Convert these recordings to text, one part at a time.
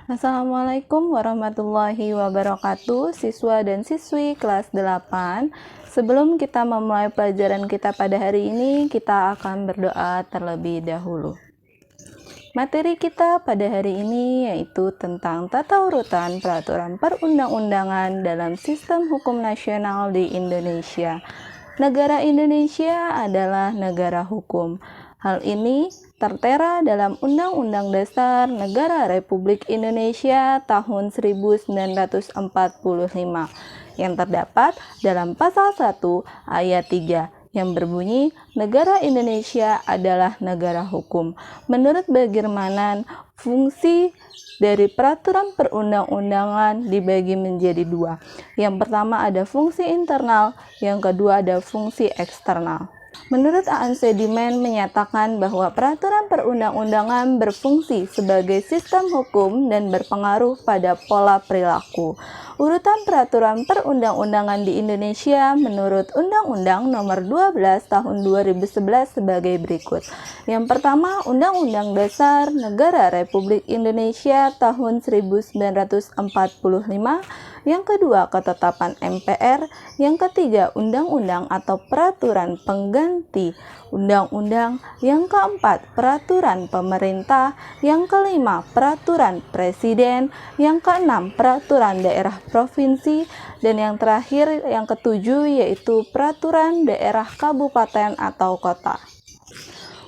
Assalamualaikum warahmatullahi wabarakatuh, siswa dan siswi kelas 8. Sebelum kita memulai pelajaran kita pada hari ini, kita akan berdoa terlebih dahulu. Materi kita pada hari ini yaitu tentang tata urutan peraturan perundang-undangan dalam sistem hukum nasional di Indonesia. Negara Indonesia adalah negara hukum. Hal ini tertera dalam Undang-Undang Dasar Negara Republik Indonesia tahun 1945 yang terdapat dalam pasal 1 ayat 3 yang berbunyi, negara Indonesia adalah negara hukum. Menurut Bagirmanan, fungsi dari peraturan perundang-undangan dibagi menjadi dua. Yang pertama ada fungsi internal, yang kedua ada fungsi eksternal. Menurut Aan Sedimen menyatakan bahwa peraturan perundang-undangan berfungsi sebagai sistem hukum dan berpengaruh pada pola perilaku. Urutan peraturan perundang-undangan di Indonesia menurut Undang-Undang Nomor 12 Tahun 2011 sebagai berikut. Yang pertama, Undang-Undang Dasar Negara Republik Indonesia tahun 1945. Yang kedua, ketetapan MPR. Yang ketiga, undang-undang atau peraturan pengganti undang-undang. Yang keempat, peraturan pemerintah. Yang kelima, peraturan presiden. Yang keenam, peraturan daerah provinsi. Dan yang terakhir, yang ketujuh, yaitu peraturan daerah kabupaten atau kota.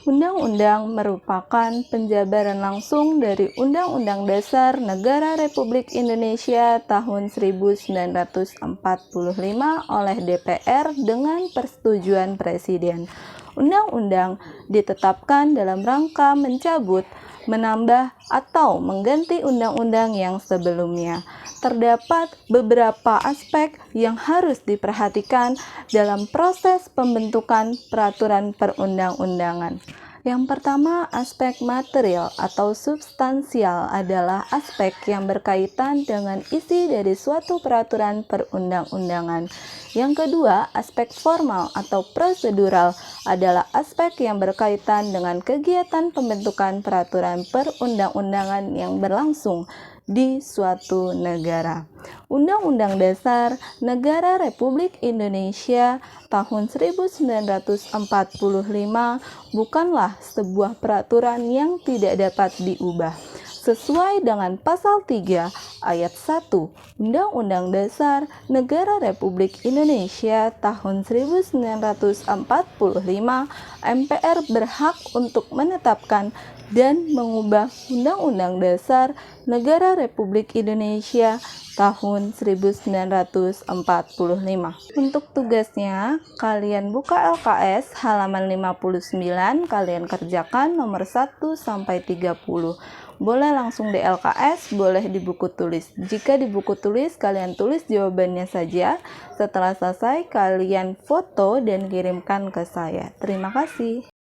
Undang-undang merupakan penjabaran langsung dari Undang-Undang Dasar Negara Republik Indonesia tahun 1945 oleh DPR dengan persetujuan Presiden. Undang-undang ditetapkan dalam rangka mencabut, menambah, atau mengganti undang-undang yang sebelumnya. Terdapat beberapa aspek yang harus diperhatikan dalam proses pembentukan peraturan perundang-undangan. Yang pertama, aspek material atau substansial adalah aspek yang berkaitan dengan isi dari suatu peraturan perundang-undangan. Yang kedua, aspek formal atau prosedural adalah aspek yang berkaitan dengan kegiatan pembentukan peraturan perundang-undangan yang berlangsung di suatu negara. Undang-Undang Dasar Negara Republik Indonesia tahun 1945 bukanlah sebuah peraturan yang tidak dapat diubah. Sesuai dengan pasal 3 ayat 1 Undang-Undang Dasar Negara Republik Indonesia tahun 1945, MPR berhak untuk menetapkan dan mengubah Undang-Undang Dasar Negara Republik Indonesia tahun 1945. Untuk tugasnya, kalian buka LKS halaman 59, kalian kerjakan nomor 1 sampai 30. Boleh langsung di LKS, boleh di buku tulis. Jika di buku tulis, kalian tulis jawabannya saja. Setelah selesai, kalian foto dan kirimkan ke saya. Terima kasih.